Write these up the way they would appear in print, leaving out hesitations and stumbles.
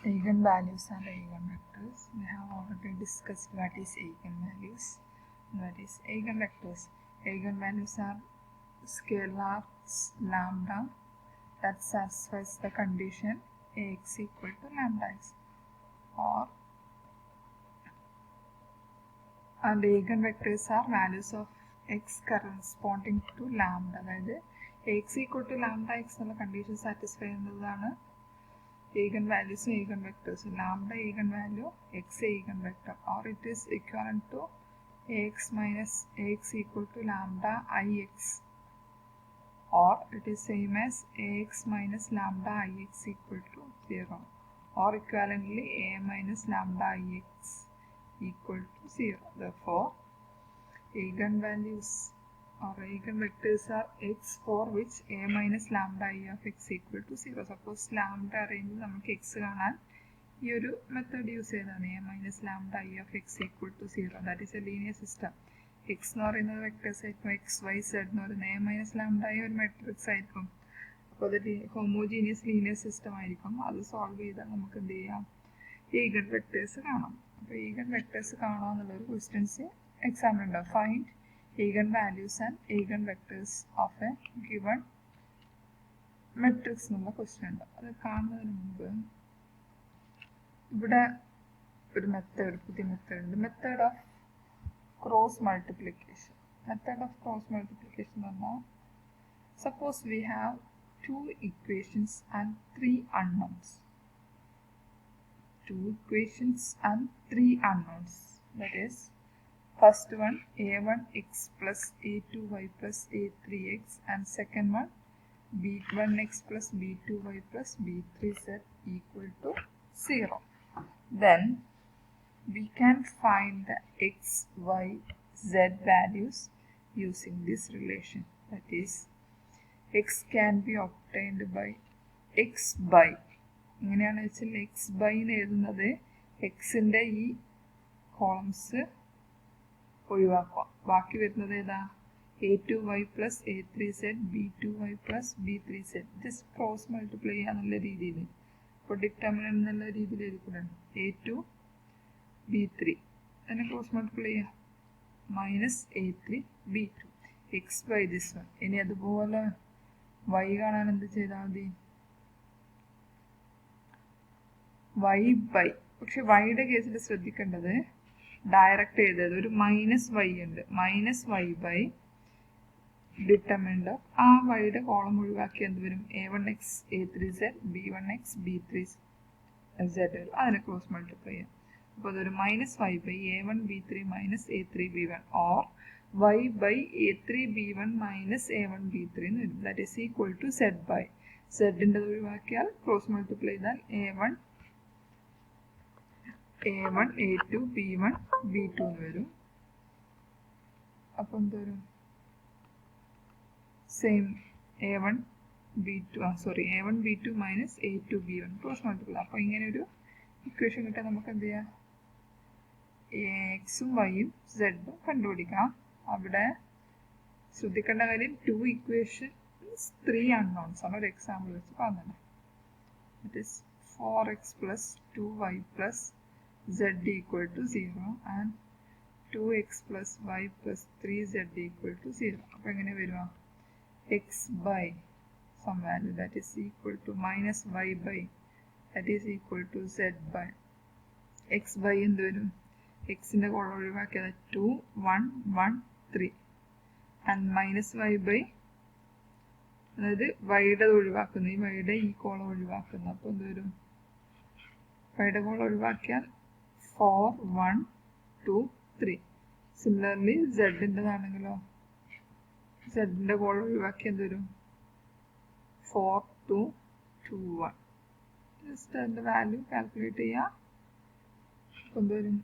Eigenvalues and eigenvectors. We have already discussed what is eigenvalues and what is eigenvectors. Eigenvalues are scalars lambda that satisfies the condition Ax equal to lambda x, or and eigenvectors are values of x corresponding to lambda. അതായത് Ax equal to lambda x എന്നുള്ള condition satisfy ചെയ്യുന്നതാണ് eigenvalues and eigenvectors. Lambda eigenvalue, x eigenvector, or it is equivalent to ax minus ax equal to lambda ix, or it is same as ax minus lambda ix equal to 0, or equivalently a minus lambda ix equal to 0. Therefore, eigenvalues or eigenvectors are x for which a minus lambda I of x equal to 0. Suppose lambda range നമുക്ക് x കാണാൻ ഈ ഒരു method use ചെയ്താണ് a minus lambda I of x equal to 0. That is a linear system. x എന്ന് പറയുന്നത് vectors ആയിരിക്കും, X Y Z എന്ന് പറയുന്നത് a minus lambda I ഒരു മെട്രിക്സ് ആയിരിക്കും. അപ്പോൾ അതൊരു ഹോമോജീനിയസ് ലീനിയർ സിസ്റ്റം ആയിരിക്കും. അത് സോൾവ് ചെയ്താൽ നമുക്ക് എന്ത് ചെയ്യാം, ഈഗൻ വെക്ടേഴ്സ് കാണാം. അപ്പോൾ ഈഗൻ വെക്ടേഴ്സ് കാണുക എന്നുള്ളൊരു ക്വസ്റ്റ്യൻസ് എക്സാമിൽ ഉണ്ടാവും. Find eigenvalues and eigenvectors of a given matrix എന്നുള്ള ക്വസ്റ്റ്യൻ ഉണ്ട്. അത് കാണുന്നതിന് മുമ്പ് ഇവിടെ ഒരു മെത്തേഡ്, പുതിയ മെത്തേഡ് ഉണ്ട്, method of cross multiplication. Method of cross multiplication എന്ന് പറഞ്ഞാൽ, suppose we have 2 equations and 3 unknowns. 2 equations and 3 unknowns. That is, first one a1x plus a2y plus a3x, and second one b1x plus b2y plus b3z equal to 0. Then we can find the x, y, z values using this relation. That is, x can be obtained by x by, എങ്ങനെയാണെന്ന് വെച്ചാൽ x by എന്ന് എഴുതുന്നത് എക്സിൻ്റെ ഈ columns ഒഴിവാക്കുക. ബാക്കി വരുന്നത് ഏതാ, a2y plus a3z b2y plus b3z. Just cross multiply ചെയ്യാന്നുള്ള രീതിയിൽ, ഇപ്പോൾ ഡിറ്റർമിനൻ്റ് എന്നുള്ള രീതിയിൽ എഴുതിക്കൊണ്ടാണ് a2 b3 അതിനെ ക്രോസ് മൾട്ടിപ്ലൈ ചെയ്യുക, minus a3 b2 x by this one. ഇനി അതുപോലെ y കാണാൻ എന്ത് ചെയ്താൽ മതി, y ബൈ, പക്ഷെ വൈയുടെ കേസിൽ ശ്രദ്ധിക്കേണ്ടത് ഡയറക്റ്റ് എഴുതരുത്, ഒരു മൈനസ് വൈ ഉണ്ട്, minus y by determinant of ആ വൈയുടെ കോളം ഒഴിവാക്കി എന്ത് വരും, a1x a3z b1x b3z വരും. അതിനെ ക്രോസ് മൾട്ടിപ്ലൈ ചെയ്യാം. അപ്പോൾ അതൊരു minus y by a1 b3 minus a3 b1, or y by a3 b1 minus a1 b3 എന്ന് വരും. That is equal to z by, സെഡിൻ്റെ ഒഴിവാക്കിയാൽ ക്രോസ് മൾട്ടിപ്ലൈ ചെയ്താൽ a1 a2 b1 b2 എന്ന് വരും. അപ്പോൾ എന്ത് വരും, same a1 b2 minus a2 b1 cross multiply. അപ്പോൾ ഇങ്ങനെ ഒരു ഇക്വേഷൻ കിട്ടാൻ നമുക്ക് എന്ത് ചെയ്യാം, എക്സും വൈയും സെഡും കണ്ടുപിടിക്കാം. അവിടെ ശ്രദ്ധിക്കേണ്ട കാര്യം 2 equations 3 unknowns ആണ്. ഒരു എക്സാമ്പിൾ വെച്ച് പറഞ്ഞത്, it is 4x plus 2y plus z equal to 0 and 2x plus y plus 3z equal to 0. അപ്പോൾ എങ്ങനെ വരുക, x by some value that is equal to minus y by that is equal to z by, x by എന്ത് വരും, എക്സിൻ്റെ column ഒഴിവാക്കിയത് 2 1 1 3 and minus y by, അതായത് വൈയുടെ ഒഴിവാക്കുന്നു, ഈ വൈയുടെ ഈ കോളം ഒഴിവാക്കുന്നു. അപ്പോൾ എന്ത് വരും, വൈയുടെ കോളം ഒഴിവാക്കിയാൽ 4 1 2 3. സിമിലർലി സെഡിൻ്റെതാണെങ്കിലോ, സെഡിൻ്റെ കോളം ഒഴിവാക്കി എന്ത് വരും, 4 2 2 1. ജസ്റ്റ് അതിൻ്റെ വാല്യൂ കാൽക്കുലേറ്റ് ചെയ്യുക. അപ്പോൾ എന്ത് വരും,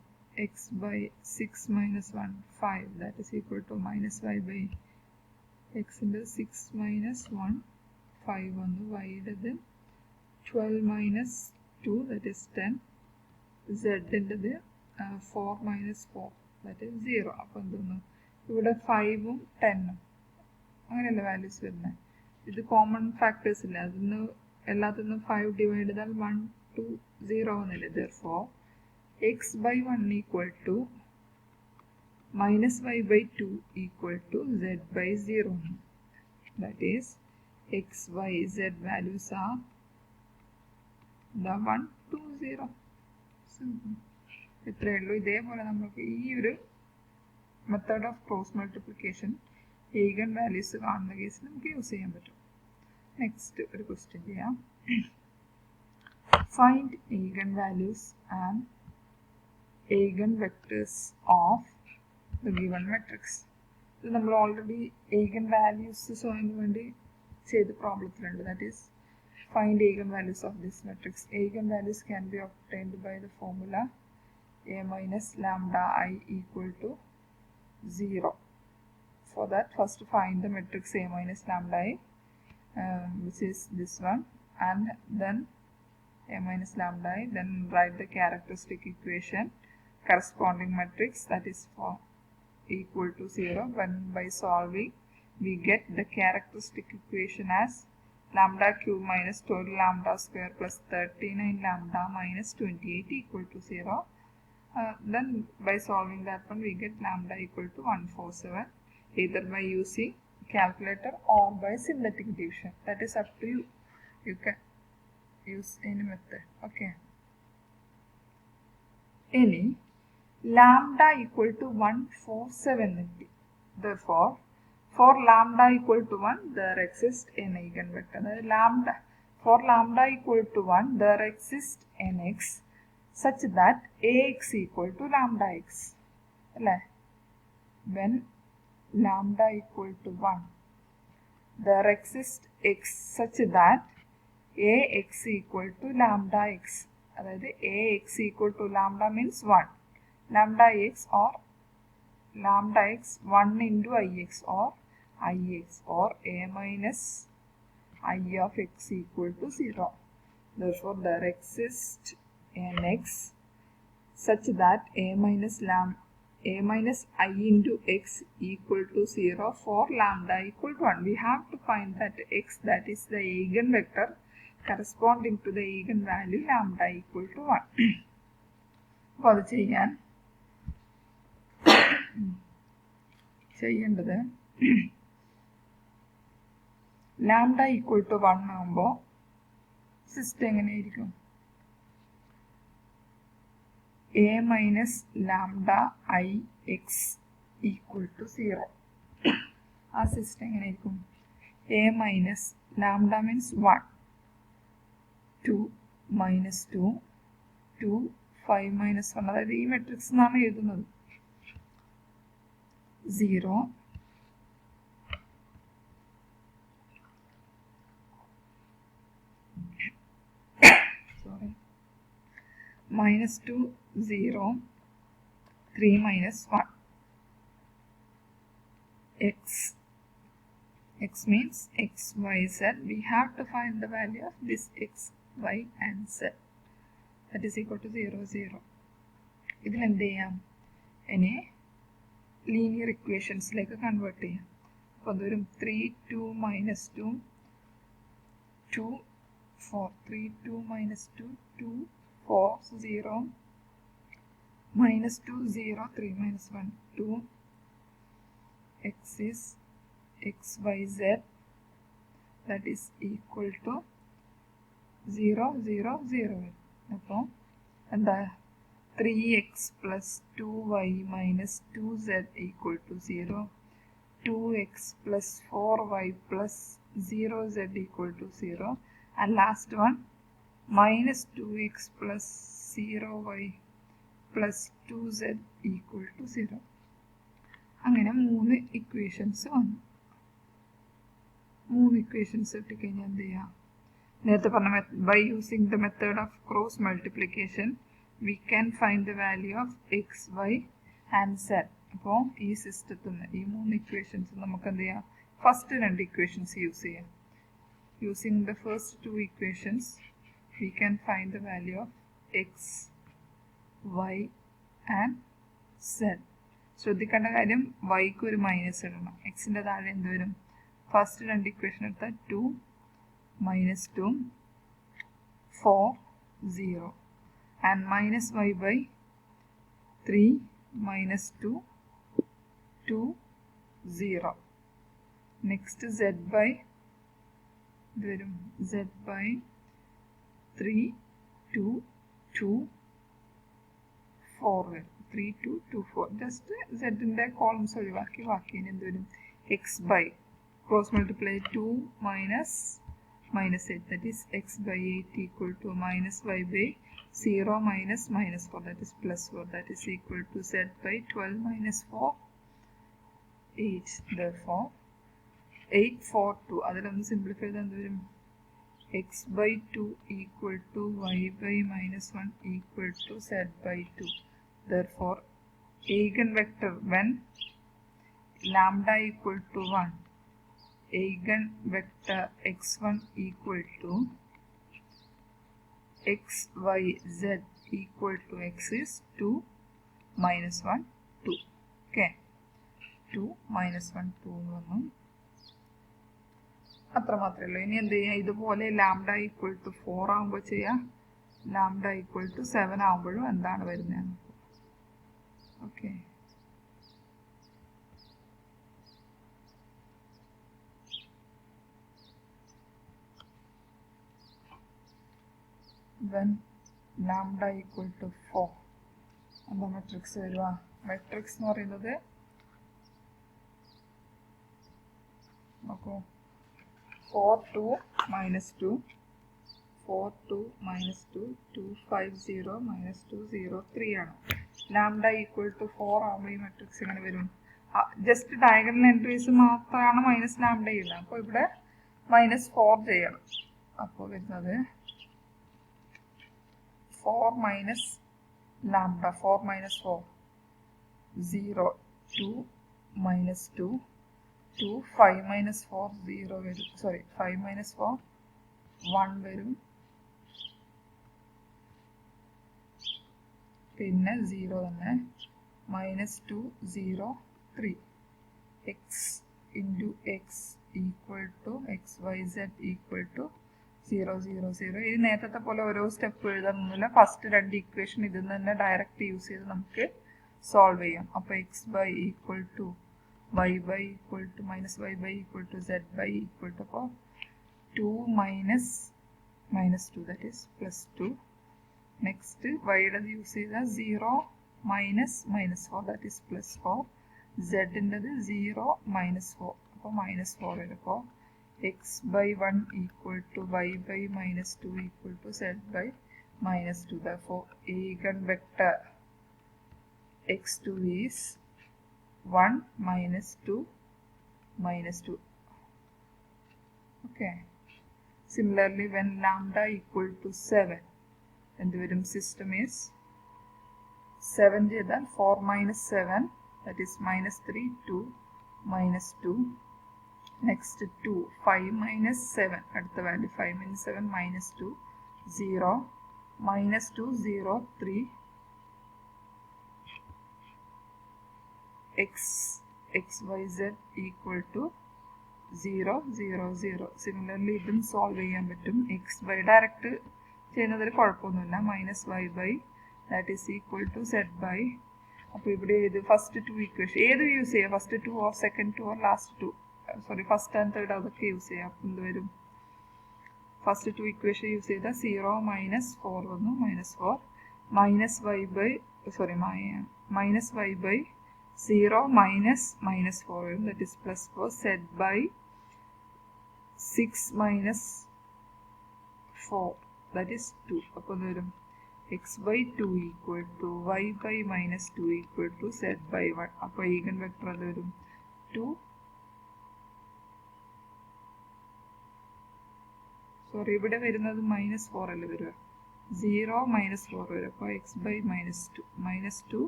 x by 6 minus 1 5 that is equal to minus y by എക്സിൻ്റെ 6 മൈനസ് 1 5 വന്നു, വൈയുടേത് 12 മൈനസ് 2 ദാറ്റ് ഈസ് 10, സെഡിൻ്റെത് 4 മൈനസ് 4 ദാറ്റ് ഈസ് 0. അപ്പോൾ എന്തോന്നു, ഇവിടെ 5ഉം 10ഉം അങ്ങനെയല്ല വാല്യൂസ് വരുന്നത്. ഇത് കോമൺ ഫാക്ടേഴ്സ് ഇല്ല, അതിന്ന് എല്ലാത്തിൽ നിന്നും 5 ഡിവൈഡ് ചെയ്താൽ 1 2 0 എന്നല്ലേ. Therefore x by 1 equal to minus y by 2 equal to z by 0. That is x, y, z values are the 1 2 0. Simple. ഇത്രയേ ഉള്ളൂ. ഇതേപോലെ നമുക്ക് ഈ ഒരു method of cross multiplication eigen values കാണുന്ന കേസിൽ നമുക്ക് യൂസ് ചെയ്യാൻ പറ്റും. നെക്സ്റ്റ് ഒരു ക്വസ്റ്റ്യൻ ചെയ്യാം. Find eigen values and eigen vectors of the given matrix. ഇത് നമ്മൾ ഓൾറെഡി ഈഗൻ വാല്യൂസ് സോയിന് വേണ്ടി ചെയ്ത പ്രോബ്ലത്തിലുണ്ട്. That is find eigenvalues of this matrix. Eigenvalues can be obtained by the formula a minus lambda I equal to 0. For that, first find the matrix a minus lambda I, which is this one, and then a minus lambda I, then write the characteristic equation corresponding matrix, that is for equal to 0. When by solving we get the characteristic equation as lambda cube minus 12 lambda square plus 39 lambda minus 28 equal to 0. Then by solving that one we get lambda equal to 147, either by using calculator or by synthetic division. That is up to you. You can use any method. Okay. Any lambda equal to 147. Therefore for lambda equal to 1 there exists an eigenvector. For lambda equal to 1 there exists an x such that ax equal to lambda x. When lambda equal to 1 there exists x such that ax equal to lambda x. Ax equal to lambda means 1. Lambda x or lambda x 1 into ix or ix or a minus I of x equal to 0. Therefore there exists an x such that a minus I into x equal to 0 for lambda equal to 1. We have to find that x, that is the eigenvector corresponding to the eigenvalue lambda equal to 1. അപ്പോൾ അത് ചെയ്യേണ്ടത് lambda equal to 1 ആകുമ്പോൾ system എങ്ങനെയായിരിക്കും? A minus lambda I x equal to 0. ആ system എങ്ങനെയായിരിക്കും? A minus lambda means 1, 2 minus 2, 2 5 minus 1. അതായത് ഈ matrix എന്നാണ് എഴുതുന്നത്. 0 minus 2 0 3 minus 1. X means x, y, z. We have to find the value of this x, y and z. That is equal to 0 0. ഇതിൽ എന്ത് ചെയ്യാം? ഇനി linear ഇക്വേഷൻസിലേക്ക് convert ചെയ്യാം. അപ്പോൾ അതൊരു 3 2 minus 2 2 4 3 2 minus 2 2 4 0 minus 2 0 3 minus 1 2. X is x y z, that is equal to 0 0 0. അപ്പോൾ എന്താ? 3x plus 2y minus 2z equal to 0. 2x plus 4y plus 0z equal to 0. And last one minus 2x plus 0y plus 2z equal to 0. അങ്ങനെ 3 equations വന്നു. 3 equations ഇട്ടുകഴിഞ്ഞാൽ എന്ത് ചെയ്യാം? നേരത്തെ പറഞ്ഞ by using the method of cross multiplication we can find the value of x, y and z. അപ്പോൾ ഈ സിസ്റ്റത്തിൽ നിന്ന് ഈ 3 ഇക്വേഷൻസ് നമുക്ക് എന്ത് ചെയ്യാം? ഫസ്റ്റ് 2 ഇക്വേഷൻസ് യൂസ് ചെയ്യാം. Using the first 2 equations we can find the value of x, y and z. ശ്രദ്ധിക്കേണ്ട കാര്യം yക്ക് ഒരു മൈനസ് ഇടണം. എക്സിൻ്റെ താഴെ എന്ത് വരും? ഫസ്റ്റ് 2 ഇക്വേഷൻ എടുത്താൽ 2 minus 2 4 0 and minus y by 3 minus 2 2 0. Next z by z by 3 2 2 4 3 2 2 4. Just z in the columns ഒഴിവാക്കി ബാക്കിന് എന്ത് വരും x by cross multiply 2 minus 8, that is x by 8 equal to minus y by 0 minus 4, that is plus 4, that is equal to z by 12 minus 4 8. Therefore 8 4 2 അതിലൊന്ന് simplify ചെയ്ത് എന്ത് വരും x by 2 equal to y by minus 1 equal to z by 2. Therefore eigenvector when lambda equal to 1, eigenvector x1 equal to x y z equal to x is 2 minus 1 2. Okay, 2 minus 1 2 എന്ന് വന്നു. അത്ര മാത്രമേ ഉള്ളൂ. ഇനി എന്ത് ചെയ്യാം, ഇതുപോലെ lambda equal to 4 ആകുമ്പോൾ ചെയ്യാം, ലാംഡ ഈക്വൽ ടു 7 ആകുമ്പോഴും എന്താണ് വരുന്നത്. Okay, when lambda equal to 4 എന്താ മെട്രിക്സ് വരിക. മെട്രിക്സ് എന്ന് പറയുന്നത് നോക്കൂ 4 2 minus 2 4 2 minus 2 2 5 0 minus 2 0 3 ആണ്. ലാംഡ ഈക്വൽ ടു 4 ആകുമ്പോൾ ഈ മെട്രിക്സ് എങ്ങനെ വരും, ജസ്റ്റ് ഡയഗണൽ എൻട്രീസ് മാത്രമാണ് മൈനസ് ലാംഡ ചെയ്യുന്നത്. അപ്പോൾ ഇവിടെ -4 ചെയ്യണം. അപ്പോൾ വരുന്നത് 4 minus lambda 4 minus 4 0 2 minus 2 2 5 minus 4 0 വരും. സോറി 5 minus 4 1 വരും. പിന്നെ 0 തന്നെ -2 0 3 x into x equal to x y z equal to 0 0 0. ഇത് നേരത്തെ പോലെ ഓരോ സ്റ്റെപ്പ് എഴുതാനൊന്നുമില്ല. ഫസ്റ്റ് രണ്ട് ഇക്വേഷൻ ഇതിൽ തന്നെ ഡയറക്റ്റ് യൂസ് ചെയ്ത് നമുക്ക് സോൾവ് ചെയ്യാം. അപ്പോൾ x by equal to y by equal to minus y by equal to z by equal to 2 minus 2, that is plus 2. Next y യുടെ യൂസ് ചെയ്താൽ 0 minus 4, that is plus 4. z ൻ്റെത് 0 minus 4, അപ്പോൾ -4 വരും. അപ്പോൾ x by 1 equal to y by minus 2 equal to z by minus 2. Therefore eigenvector x2 is 1 minus 2 minus 2. Okay, similarly when lambda equal to 7 എന്ത് വരും, system is 7 ചെയ്താൽ 4 minus 7, that is minus 3 2 minus 2. Next 2 5 minus 7, അടുത്ത value 5 minus 7 minus 2 0 minus 2 0 3 x y z equal to 0 0 0. Similarly ഇതും solve ചെയ്യാൻ പറ്റും. x by direct ചെയ്യുന്നതിൽ കുഴപ്പമൊന്നുമില്ല. -y by that is equal to z by. അപ്പോൾ ഇവിടെ ഏത് ഫസ്റ്റ് 2 ഇക്വേഷൻ ഏത് യൂസ് ചെയ്യാം, first 2 or second 2 or last 2, sorry first and third അതൊക്കെ യൂസ് ചെയ്യാം. അപ്പം എന്ത് വരും, ഫസ്റ്റ് 2 ഇക്വേഷൻ യൂസ് ചെയ്താൽ 0 minus 4 വന്നു, -4 minus y by 0 minus -4 വരും, that is plus 4. z by 6 minus 4, that is 2. അപ്പോൾ എന്ത് വരും, x by 2 equal to y by minus 2 equal to z by 1. അപ്പോൾ ഈഗൻ വെക്ടർ അത് വരും 2, സോറി ഇവിടെ വരുന്നത് -4 അല്ലേ വരിക, 0 -4 വരും. അപ്പോൾ x by -2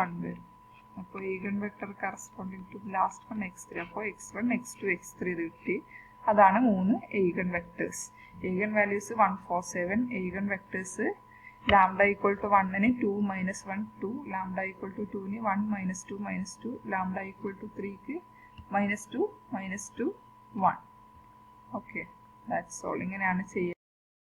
1 വരും. അപ്പോൾ eigen vector corresponding to last one x3. അപ്പോൾ x1 x2 x3 ഇത് കിട്ടി. അതാണ് 3 eigen vectors. Eigen values 1 4 7. Eigen vectors lambda equal to 1ന് 2 minus 1 2, ലാംഡ ഈക്വൽ ടു 2ന് 1 minus 2 ലാംഡ ഈക്വൽ ടു 3ക്ക് -2 1. Okay, that's all. ഇങ്ങനെയാണ് ചെയ്യുക.